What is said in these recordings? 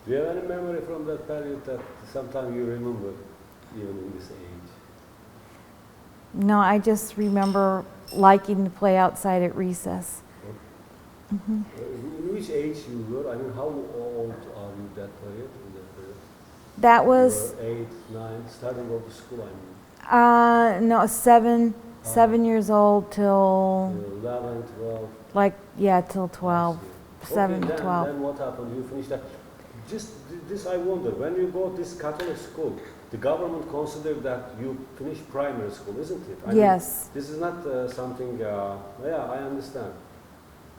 Do you have any memory from that period that sometime you remember, even in this age? No, I just remember liking to play outside at recess. In which age you were? I mean, how old are you that period? In that period? That was, You were 8, 9, starting of the school, I mean. no, 7 years old till, 11, 12. like, yeah, till 12, I see. 7 Okay, to 12. then what happened? You finished that. Just this, I wonder. When you go to this Catholic school, the government considered that you finished primary school, isn't it? I Yes. mean, this is not something. Yeah, I understand.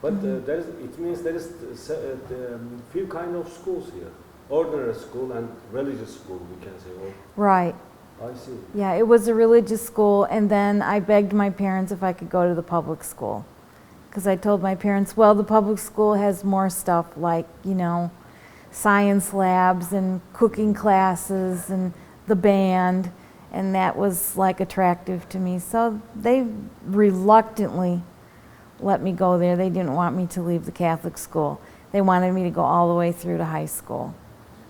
But there is. It means there is few kind of schools here: ordinary school and religious school. We can say. Oh, Right. I see. Yeah, it was a religious school, and then I begged my parents if I could go to the public school. Because I told my parents, well, the public school has more stuff like, you know, science labs and cooking classes and the band, and that was like attractive to me. So they reluctantly let me go there. They didn't want me to leave the Catholic school. They wanted me to go all the way through to high school.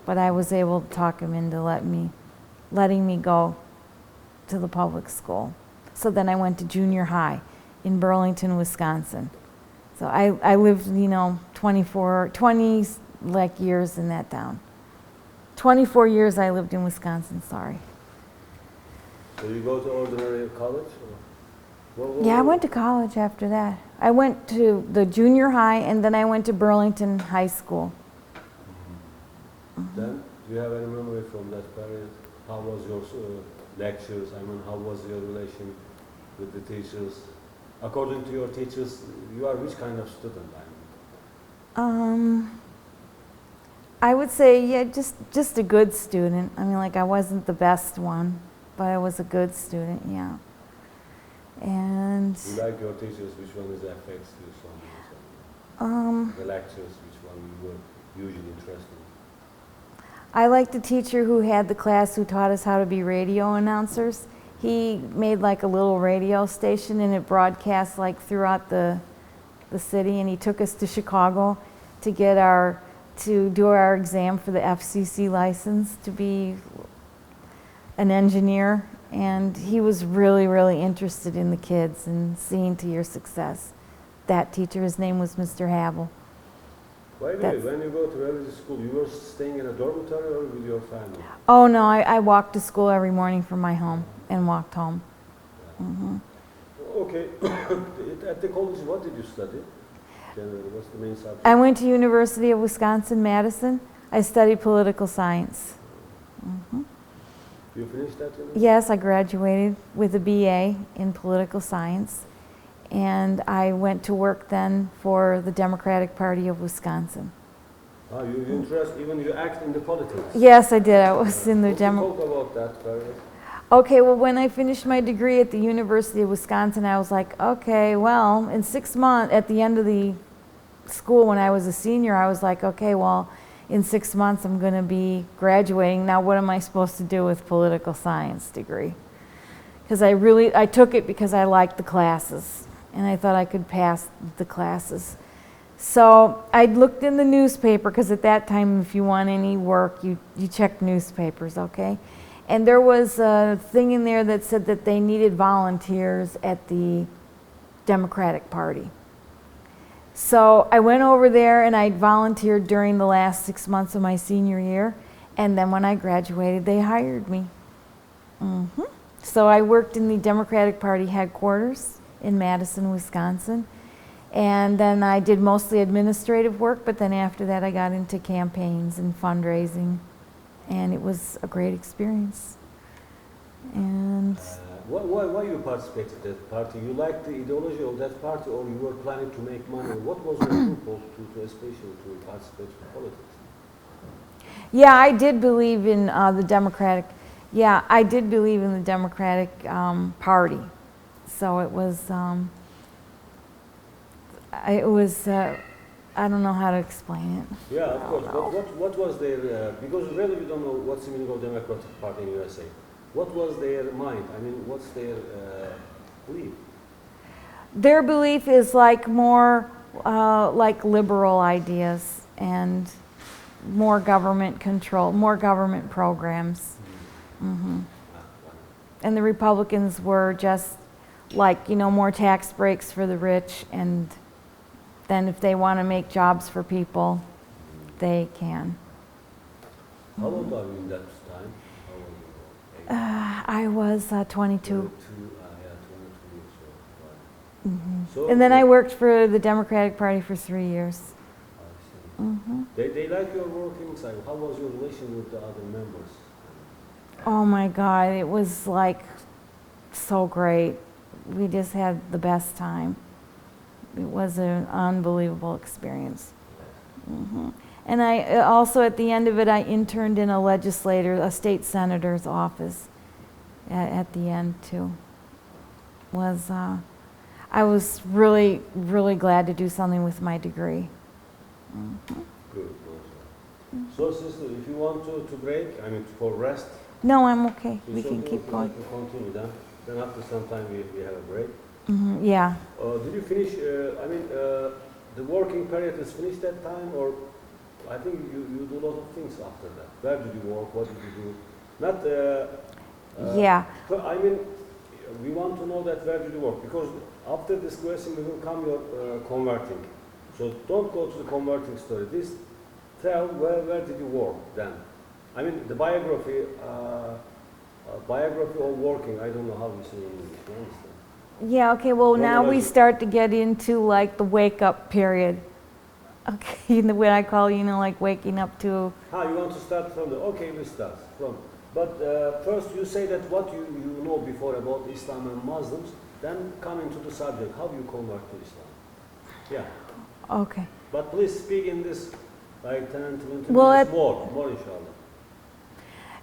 But I was able to talk them into letting me go to the public school. So then I went to junior high in Burlington, Wisconsin. So I lived, you know, 20 like years in that town. 24 years I lived in Wisconsin, sorry. So you go to ordinary college? Or? Yeah, I went to college after that. I went to the junior high and then I went to Burlington High School. Then, do you have any memory from that period? How was your lectures? I mean, how was your relation with the teachers? According to your teachers, you are which kind of student? I would say, yeah, just a good student. I mean, like I wasn't the best one, but I was a good student, yeah. And you like your teachers? Which one is affects you so much? The lectures, which one you were usually interested in? I liked the teacher who had the class who taught us how to be radio announcers. He made like a little radio station and it broadcast like throughout the city, and he took us to Chicago to do our exam for the FCC license to be an engineer, and he was really, really interested in the kids and seeing to your success. That teacher, his name was Mr. Havel. By the way, when you go to religious school, you were staying in a dormitory or with your family? Oh no, I walked to school every morning from my home and walked home. Okay. At the college, what did you study? Generally, what's the main subject? I went to University of Wisconsin-Madison. I studied political science. You finished that? Yes, I graduated with a BA in political science, and I went to work then for the Democratic Party of Wisconsin. You interest, even you act in the politics? Yes, I did. I was in the Talk about that period. Okay, well, when I finished my degree at the University of Wisconsin, I was like, okay, well, in 6 months, at the end of the school when I was a senior, I was like, okay, well, in 6 months I'm going to be graduating. Now what am I supposed to do with political science degree? Because I took it because I liked the classes, and I thought I could pass the classes. So I looked in the newspaper, because at that time, if you want any work, you check newspapers, okay? And there was a thing in there that said that they needed volunteers at the Democratic Party. So I went over there and I volunteered during the last 6 months of my senior year. And then when I graduated, they hired me. So I worked in the Democratic Party headquarters in Madison, Wisconsin. And then I did mostly administrative work, but then after that I got into campaigns and fundraising. And it was a great experience. And why you participated in that party? You liked the ideology of that party, or you were planning to make money? What was your impulse to especially to participate in politics? yeah, I did believe in the Democratic. Yeah, I did believe in the Democratic Party. So it was. I don't know how to explain it. Yeah, of course. But what was their, because really we don't know what's the meaning of Democratic Party in USA. What was their mind? I mean, what's their belief? Their belief is like more like liberal ideas, and more government control, more government programs. And the Republicans were just like, you know, more tax breaks for the rich, and then if they want to make jobs for people, they can. How old are you in that time? I was 22. 22 years old. So And then I worked for the Democratic Party for 3 years. I see. They like your work inside. How was your relation with the other members? Oh my God, it was like so great. We just had the best time. It was an unbelievable experience. And I also, at the end of it, I interned in a state senator's office at the end too. I was really, really glad to do something with my degree. Good. So, sister, if you want to break, I mean, for rest. No, I'm okay. So We can keep going. Like to continue then. Then after some time we have a break. Yeah. Did you finish? The working period is finished that time, or I think you do a lot of things after that. Where did you work? What did you do? Not. Yeah. I mean, we want to know that where did you work, because after this question we will come your converting. So don't go to the converting story. This tell where did you work then? I mean the biography or working. I don't know how you say in English. You understand? Yeah, okay, well now we Chronology. start to get into like the wake up period. Okay, what I call, you know, like waking up to. You want to start from the, okay, we start from. But first you say that what you know before about Islam and Muslims, then come into the subject, how you convert to Islam. Yeah. Okay. But please speak in this like 10 to 20 Well, minutes more inshallah.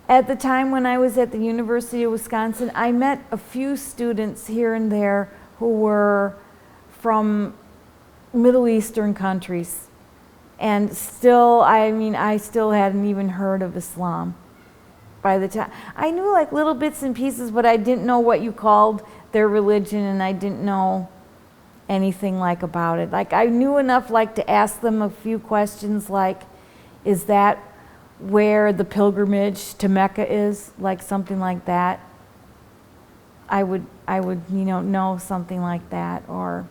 At the time when I was at the University of Wisconsin, I met a few students here and there who were from Middle Eastern countries. And still, I still hadn't even heard of Islam by the time. I knew like little bits and pieces, but I didn't know what you called their religion, and I didn't know anything like about it. Like I knew enough like to ask them a few questions like, is that where the pilgrimage to Mecca is? Like something like that. I would know something like that. Or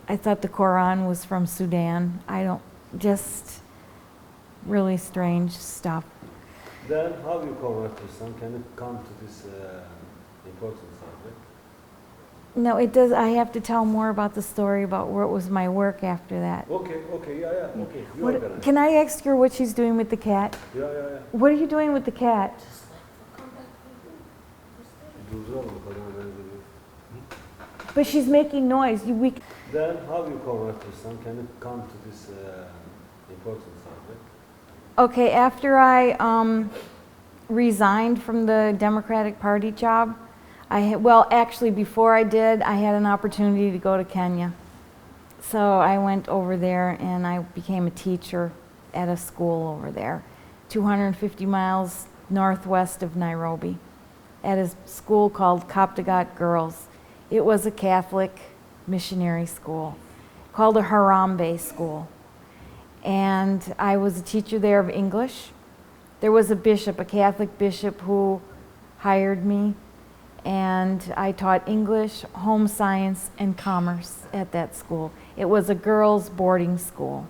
I thought the Qur'an was from Sudan. Just really strange stuff. Then how you convert to Islam? Can you come to this important subject? No, it does. I have to tell more about the story about what was my work after that. Okay, yeah, okay. You organize. Can I ask her what she's doing with the cat? Yeah. What are you doing with the cat? But she's making noise. Then how you convert to Islam? Can you come to this important subject? Okay, after I resigned from the Democratic Party job, actually before I did, I had an opportunity to go to Kenya. So I went over there and I became a teacher at a school over there, 250 miles northwest of Nairobi, at a school called Kaptagat Girls. It was a Catholic missionary school called a Harambee school. And I was a teacher there of English. There was a bishop, a Catholic bishop, who hired me, and I taught English, home science, and commerce at that school. It was a girls' boarding school.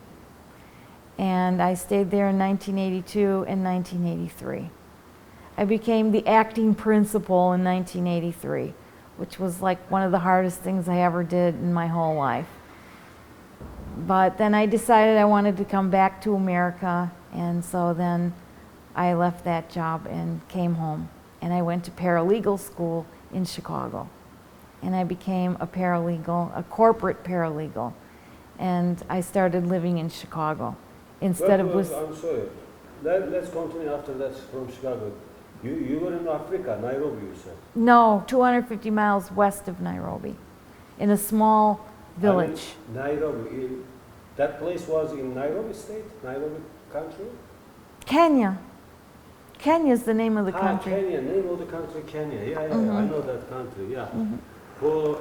And I stayed there in 1982 and 1983. I became the acting principal in 1983, which was like one of the hardest things I ever did in my whole life. But then I decided I wanted to come back to America, and so then I left that job and came home. And I went to paralegal school in Chicago. And I became a paralegal, a corporate paralegal. And I started living in Chicago. I'm sorry. Let's continue after that from Chicago. You were in Africa, Nairobi, you said? No, 250 miles west of Nairobi, in a small village. Nairobi, that place was in Nairobi state, Nairobi country? Kenya. Kenya is the name of the country. Kenya, name of the country, Kenya. Yeah, I know that country, yeah. Well,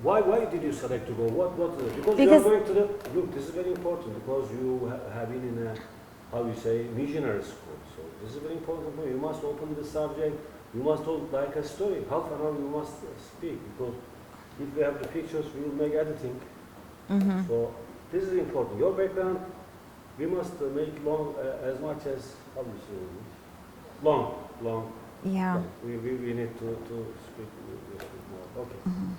why did you select to go? Because you are going to look, this is very important, because you have been in how you say, missionary school. So this is very important point. You must open the subject. You must talk like a story. Half an hour you must speak, because if we have the pictures, we will make editing. Mhm. So this is important. Your background, we must make long as much as, how do you say, long. Yeah. We need to speak more. Okay. Mhm.